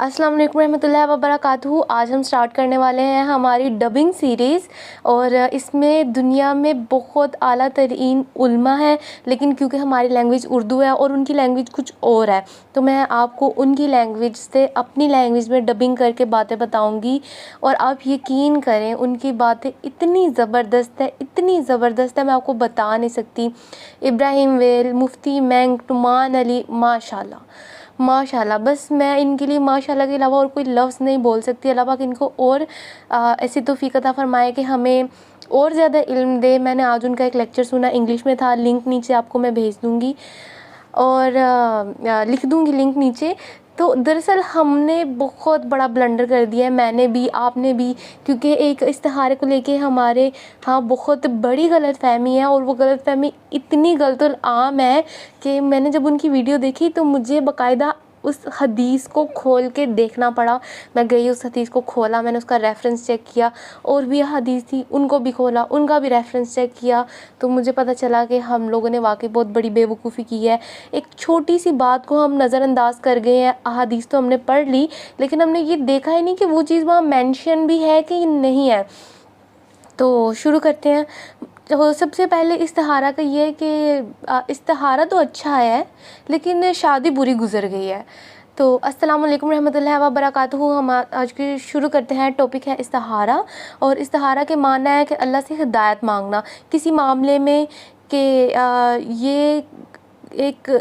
अस्सलाम वालेकुम रहमतुल्लाहि व बरकातुहू। आज हम स्टार्ट करने वाले हैं हमारी डबिंग सीरीज़ और इसमें दुनिया में बहुत आला तरीन उल्मा है, लेकिन क्योंकि हमारी लैंग्वेज उर्दू है और उनकी लैंग्वेज कुछ और है, तो मैं आपको उनकी लैंग्वेज से अपनी लैंग्वेज में डबिंग करके बातें बताऊंगी। और आप यकीन करें, उनकी बातें इतनी ज़बरदस्त है, इतनी ज़बरदस्त है, मैं आपको बता नहीं सकती। इब्राहिम वेल, मुफ्ती मैंग, नुमान अली, माशाल्लाह माशाल्लाह। बस मैं इनके लिए माशाल्लाह के अलावा और कोई लफ्ज़ नहीं बोल सकती। अल्लाह पाक इनको और ऐसी तौफ़ीक अता फ़रमाए कि हमें और ज़्यादा इल्म दे। मैंने आज उनका एक लेक्चर सुना, इंग्लिश में था, लिंक नीचे आपको मैं भेज दूँगी और लिख दूँगी लिंक नीचे। तो दरअसल हमने बहुत बड़ा ब्लंडर कर दिया है, मैंने भी, आपने भी, क्योंकि एक इस्तिहारे को लेके हमारे हाँ बहुत बड़ी गलतफ़हमी है। और वो गलतफ़हमी इतनी गलतुल आम है कि मैंने जब उनकी वीडियो देखी तो मुझे बाकायदा उस हदीस को खोल के देखना पड़ा। मैं गई, उस हदीस को खोला, मैंने उसका रेफ़रेंस चेक किया, और भी हदीस थी उनको भी खोला, उनका भी रेफ़रेंस चेक किया, तो मुझे पता चला कि हम लोगों ने वाकई बहुत बड़ी बेवकूफ़ी की है। एक छोटी सी बात को हम नज़रअंदाज कर गए हैं। अहादीस तो हमने पढ़ ली, लेकिन हमने ये देखा ही नहीं कि वो चीज़ वहाँ मेंशन भी है कि नहीं है। तो शुरू करते हैं। तो सबसे पहले इस्तिहारा का ये है कि इस्तिहारा तो अच्छा है, लेकिन शादी बुरी गुजर गई है। तो अस्सलाम वालेकुम रहमतुल्लाहि व बरकातुहू। हम आज की शुरू करते हैं। टॉपिक है इस्तिहारा, और इस्तिहारा के माना है कि अल्लाह से हिदायत मांगना किसी मामले में, कि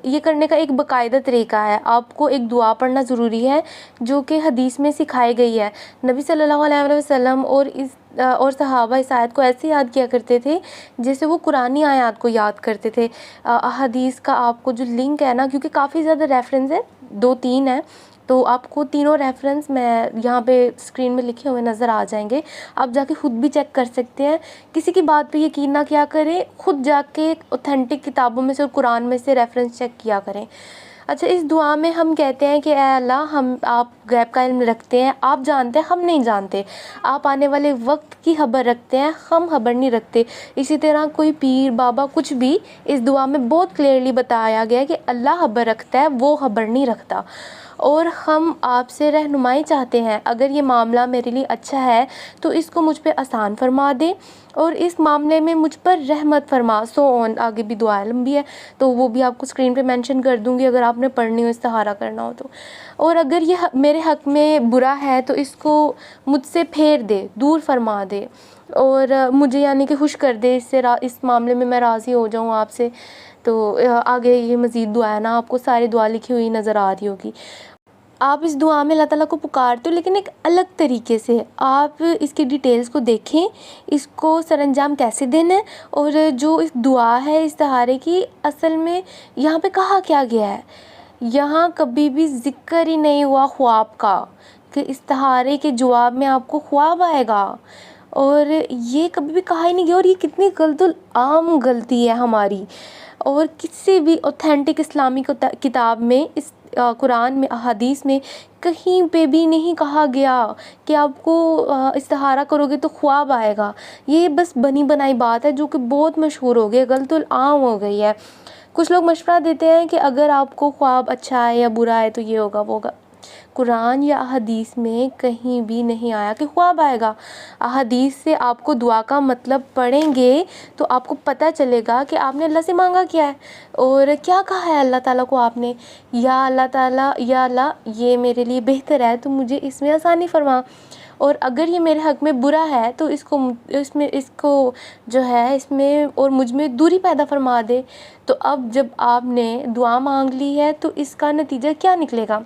ये करने का एक बाकायदा तरीका है। आपको एक दुआ पढ़ना ज़रूरी है जो कि हदीस में सिखाई गई है। नबी सल्लल्लाहु अलैहि वसल्लम और सहाबा इस आयत को ऐसे याद किया करते थे जैसे वो कुरानी आयत को याद करते थे। हदीस का आपको जो लिंक है ना, क्योंकि काफ़ी ज़्यादा रेफरेंस है, 2-3 है, तो आपको तीनों रेफरेंस मैं यहाँ पे स्क्रीन में लिखे हुए नज़र आ जाएंगे। आप जाके ख़ुद भी चेक कर सकते हैं। किसी की बात पे यकीन ना किया करें, ख़ुद जाके ऑथेंटिक किताबों में से और कुरान में से रेफरेंस चेक किया करें। अच्छा, इस दुआ में हम कहते हैं कि ऐ अल्लाह, आप गैब का इल्म रखते हैं, आप जानते हैं, हम नहीं जानते। आप आने वाले वक्त की खबर रखते हैं, हम खबर नहीं रखते। इसी तरह कोई पीर बाबा कुछ भी, इस दुआ में बहुत क्लियरली बताया गया है कि अल्लाह खबर रखता है, वो खबर नहीं रखता। और हम आपसे रहनुमाई चाहते हैं, अगर ये मामला मेरे लिए अच्छा है तो इसको मुझ पे आसान फरमा दे, और इस मामले में मुझ पर रहमत फरमा। सो ऑन, आगे भी दुआ लंबी है, तो वो भी आपको स्क्रीन पे मेंशन कर दूंगी अगर आपने पढ़नी हो, इस्तिहारा करना हो तो। और अगर ये मेरे हक़ में बुरा है तो इसको मुझसे फेर दे, दूर फरमा दे, और मुझे यानी कि खुश कर दे, इस मामले में मैं राज़ी हो जाऊँ आपसे। तो आगे ये मज़ीद दुआ है ना, आपको सारी दुआ लिखी हुई नज़र आ रही होगी। आप इस दुआ में अल्लाह ताला को पुकारते हो, लेकिन एक अलग तरीके से। आप इसकी डिटेल्स को देखें, इसको सरअंजाम कैसे देना है, और जो इस दुआ है इस्तिहारे की, असल में यहाँ पे कहा क्या गया है। यहाँ कभी भी ज़िक्र ही नहीं हुआ ख्वाब का, कि इस्तिहारे के जवाब में आपको ख्वाब आएगा, और ये कभी भी कहा ही नहीं गया। और ये कितनी गलतुल आम गलती है हमारी। और किसी भी ऑथेंटिक इस्लामी किताब में, इस कुरान में, हदीस में कहीं पे भी नहीं कहा गया कि आपको इस्तिहारा करोगे तो ख्वाब आएगा। ये बस बनी बनाई बात है जो कि बहुत मशहूर हो गई है, गलतुल आम हो गई है। कुछ लोग मशवरा देते हैं कि अगर आपको ख्वाब अच्छा है या बुरा है तो ये होगा वो होगा। कुरान या हदीस में कहीं भी नहीं आया कि ख्वाब आएगा। हदीस से आपको दुआ का मतलब पढ़ेंगे तो आपको पता चलेगा कि आपने अल्लाह से मांगा क्या है और क्या कहा है अल्लाह ताला को आपने। या अल्लाह ताला, या अल्लाह, ये मेरे लिए बेहतर है तो मुझे इसमें आसानी फरमा, और अगर ये मेरे हक़ में बुरा है तो इसको जो है इसमें और मुझ में दूरी पैदा फरमा दे। तो अब जब आपने दुआ मांग ली है तो इसका नतीजा क्या निकलेगा?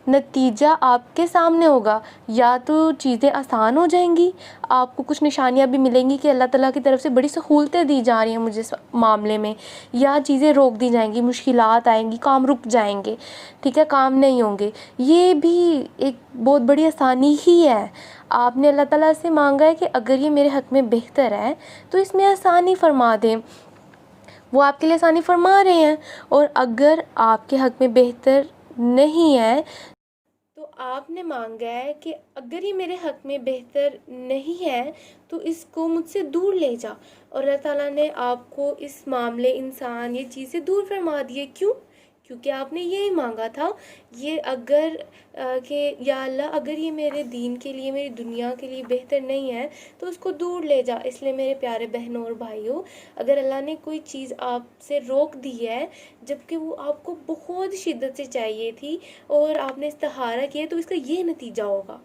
नतीजा आपके सामने होगा। या तो चीज़ें आसान हो जाएंगी, आपको कुछ निशानियां भी मिलेंगी कि अल्लाह ताला की तरफ से बड़ी सहूलतें दी जा रही हैं मुझे इस मामले में, या चीज़ें रोक दी जाएंगी, मुश्किलात आएंगी, काम रुक जाएंगे, ठीक है, काम नहीं होंगे। ये भी एक बहुत बड़ी आसानी ही है। आपने अल्लाह ताला से मांगा है कि अगर ये मेरे हक़ में बेहतर है तो इसमें आसानी फरमा दें, वो आपके लिए आसानी फरमा रहे हैं। और अगर आपके हक़ में बेहतर नहीं है तो आपने मांगा है कि अगर ये मेरे हक़ में बेहतर नहीं है तो इसको मुझसे दूर ले जा, और अल्लाह ताला ने आपको इस मामले, इंसान, ये चीज़ें दूर फरमा दी है। क्यों? क्योंकि आपने यही मांगा था। ये अगर कि या अल्लाह अगर ये मेरे दीन के लिए, मेरी दुनिया के लिए बेहतर नहीं है तो उसको दूर ले जा। इसलिए मेरे प्यारे बहनों और भाइयों, अगर अल्लाह ने कोई चीज़ आपसे रोक दी है जबकि वो आपको बहुत शिद्दत से चाहिए थी और आपने इस्तिहारा किया, तो इसका ये नतीजा होगा।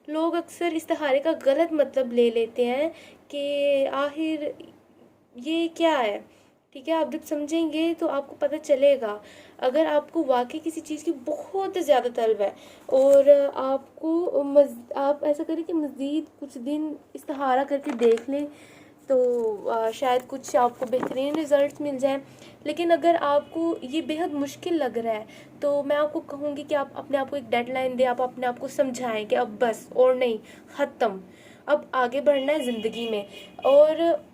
लोग अक्सर इस्तिहारे का गलत मतलब ले लेते हैं कि आखिर ये क्या है। ठीक है, आप जब समझेंगे तो आपको पता चलेगा। अगर आपको वाकई किसी चीज़ की बहुत ज़्यादा तलब है और आपको आप ऐसा करें कि मज़ीद कुछ दिन इस्तिहारा करके देख लें, तो शायद कुछ आपको बेहतरीन रिज़ल्ट्स मिल जाएं। लेकिन अगर आपको ये बेहद मुश्किल लग रहा है तो मैं आपको कहूँगी कि आप अपने आप को एक डेडलाइन दें। आप अपने आप को समझाएं कि अब बस और नहीं, ख़त्म, अब आगे बढ़ना है ज़िंदगी में। और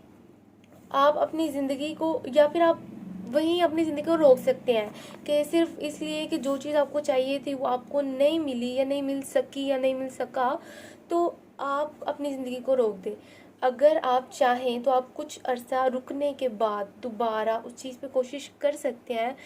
आप अपनी ज़िंदगी को, या फिर आप वहीं अपनी ज़िंदगी को रोक सकते हैं कि सिर्फ इसलिए कि जो चीज़ आपको चाहिए थी वो आपको नहीं मिली या नहीं मिल सकी या नहीं मिल सका, तो आप अपनी ज़िंदगी को रोक दें। अगर आप चाहें तो आप कुछ अरसा रुकने के बाद दोबारा उस चीज़ पे कोशिश कर सकते हैं,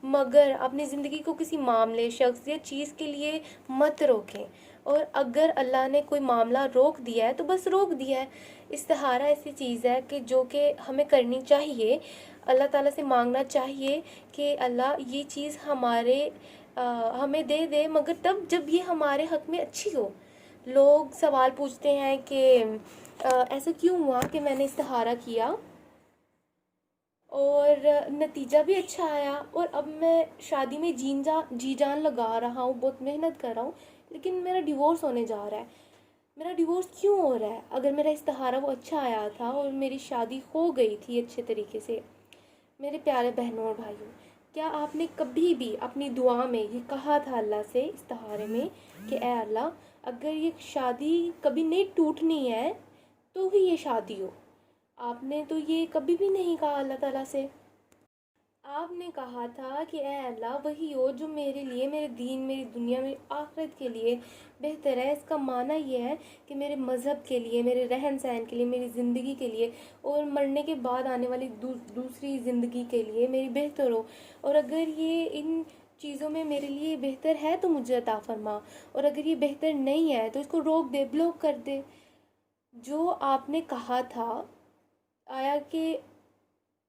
मगर अपनी ज़िंदगी को किसी मामले, शख्स या चीज़ के लिए मत रोकें। और अगर अल्लाह ने कोई मामला रोक दिया है तो बस रोक दिया है। इस्तिहारा ऐसी चीज़ है कि जो कि हमें करनी चाहिए, अल्लाह ताला से मांगना चाहिए कि अल्लाह ये चीज़ हमें दे दे, मगर तब जब ये हमारे हक़ में अच्छी हो। लोग सवाल पूछते हैं कि ऐसा क्यों हुआ कि मैंने इस्तिहारा किया और नतीजा भी अच्छा आया और अब मैं शादी में जी जान लगा रहा हूँ, बहुत मेहनत कर रहा हूँ, लेकिन मेरा डिवोर्स होने जा रहा है। मेरा डिवोर्स क्यों हो रहा है? अगर मेरा इस्तिहारा वो अच्छा आया था और मेरी शादी हो गई थी अच्छे तरीके से। मेरे प्यारे बहनों और भाइयों, क्या आपने कभी भी अपनी दुआ में ये कहा था अल्लाह से इस्तिहारे में कि ए अल्लाह, अगर ये शादी कभी नहीं टूटनी है तो ही ये शादी हो? आपने तो ये कभी भी नहीं कहा अल्लाह ताला से। आपने कहा था कि ए अल्लाह, वही हो जो मेरे लिए, मेरे दीन, मेरी दुनिया, मेरी आखिरत के लिए बेहतर है। इसका माना ये है कि मेरे मज़हब के लिए, मेरे रहन सहन के लिए, मेरी ज़िंदगी के लिए और मरने के बाद आने वाली दूसरी ज़िंदगी के लिए मेरी बेहतर हो। और अगर ये इन चीज़ों में मेरे लिए बेहतर है तो मुझे अता फरमा, और अगर ये बेहतर नहीं है तो इसको रोक दे, ब्लॉक कर दे। जो आपने कहा था, आया कि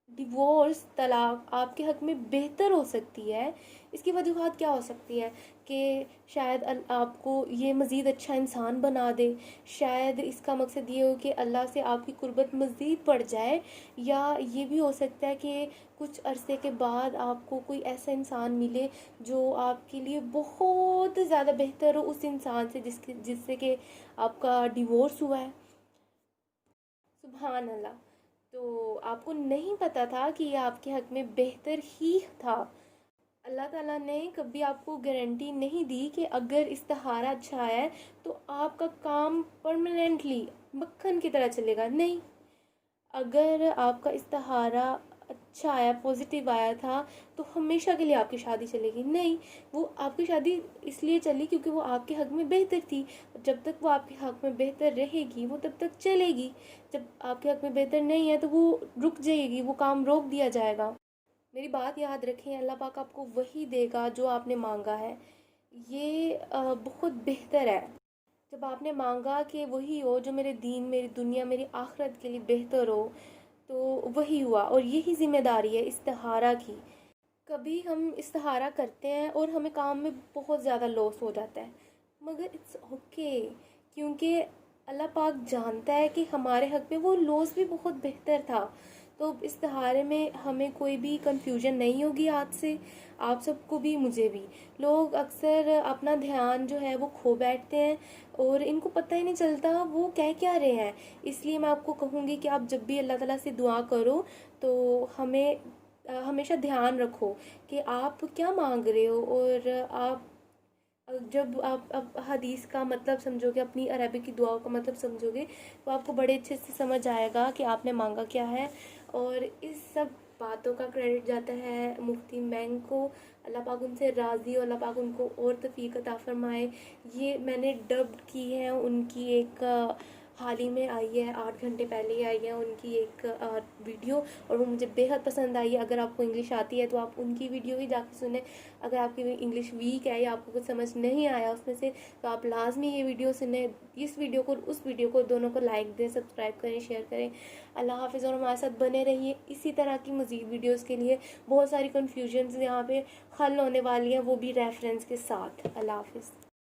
डिवोर्स, तलाक आपके हक़ में बेहतर हो सकती है, इसकी वजूहत क्या हो सकती है? कि शायद आपको ये मज़ीद अच्छा इंसान बना दे, शायद इसका मकसद ये हो कि अल्लाह से आपकी कुर्बत मज़ीद बढ़ जाए, या ये भी हो सकता है कि कुछ अरसे के बाद आपको कोई ऐसा इंसान मिले जो आपके लिए बहुत ज़्यादा बेहतर हो उस इंसान से जिससे कि आपका डिवोर्स हुआ है। सुभान अल्लाह। तो आपको नहीं पता था कि ये आपके हक़ में बेहतर ही था। अल्लाह ताला ने कभी आपको गारंटी नहीं दी कि अगर इस्तिहारा अच्छा है तो आपका काम परमानेंटली मक्खन की तरह चलेगा। नहीं, अगर आपका इस्तिहारा अच्छा आया, पॉजिटिव आया था, तो हमेशा के लिए आपकी शादी चलेगी? नहीं, वो आपकी शादी इसलिए चली क्योंकि वो आपके हक़ में बेहतर थी। जब तक वो आपके हक़ में बेहतर रहेगी वो तब तक चलेगी। जब आपके हक़ में बेहतर नहीं है तो वो रुक जाएगी, वो काम रोक दिया जाएगा। मेरी बात याद रखें, अल्लाह पाक आपको वही देगा जो आपने मांगा है। ये बहुत बेहतर है। जब आपने मांगा कि वही हो जो मेरे दीन, मेरी दुनिया, मेरी आखिरत के लिए बेहतर हो, तो वही हुआ। और यही ज़िम्मेदारी है इस्तिहारा की। कभी हम इस्तिहारा करते हैं और हमें काम में बहुत ज़्यादा लॉस हो जाता है, मगर इट्स ओके, क्योंकि अल्लाह पाक जानता है कि हमारे हक़ में वो लॉस भी बहुत बेहतर था। तो इस्तिहारे में हमें कोई भी कंफ्यूजन नहीं होगी आज से, आप सबको भी, मुझे भी। लोग अक्सर अपना ध्यान जो है वो खो बैठते हैं और इनको पता ही नहीं चलता वो कह क्या रहे हैं। इसलिए मैं आपको कहूँगी कि आप जब भी अल्लाह ताला से दुआ करो तो हमेशा ध्यान रखो कि आप क्या मांग रहे हो। और आप जब आप अब हदीस का मतलब समझोगे, अपनी अरबी की दुआओं का मतलब समझोगे, तो आपको बड़े अच्छे से समझ आएगा कि आपने मांगा क्या है। और इस सब बातों का क्रेडिट जाता है मुफ्ती मैंग को। अल्लाह पाक उनसे राज़ी हो, अल्लाह पाक उनको और तौफीक अता फरमाए। ये मैंने डब्ड की है उनकी एक हाल ही में आई है, 8 घंटे पहले ही आई है उनकी एक वीडियो, और वो मुझे बेहद पसंद आई है। अगर आपको इंग्लिश आती है तो आप उनकी वीडियो ही जाके सुने। अगर आपकी इंग्लिश वीक है या आपको कुछ समझ नहीं आया उसमें से, तो आप लाजमी ये वीडियो सुने। इस वीडियो को, उस वीडियो को, दोनों को लाइक दें, सब्सक्राइब करें, शेयर करें। अल्लाह हाफ़िज़। और हमारे साथ बने रहिए इसी तरह की मज़ीद वीडियोज़ के लिए। बहुत सारी कन्फ्यूजन्स यहाँ पे हल होने वाली हैं, वो भी रेफरेंस के साथ। अल्लाह हाफ़िज़।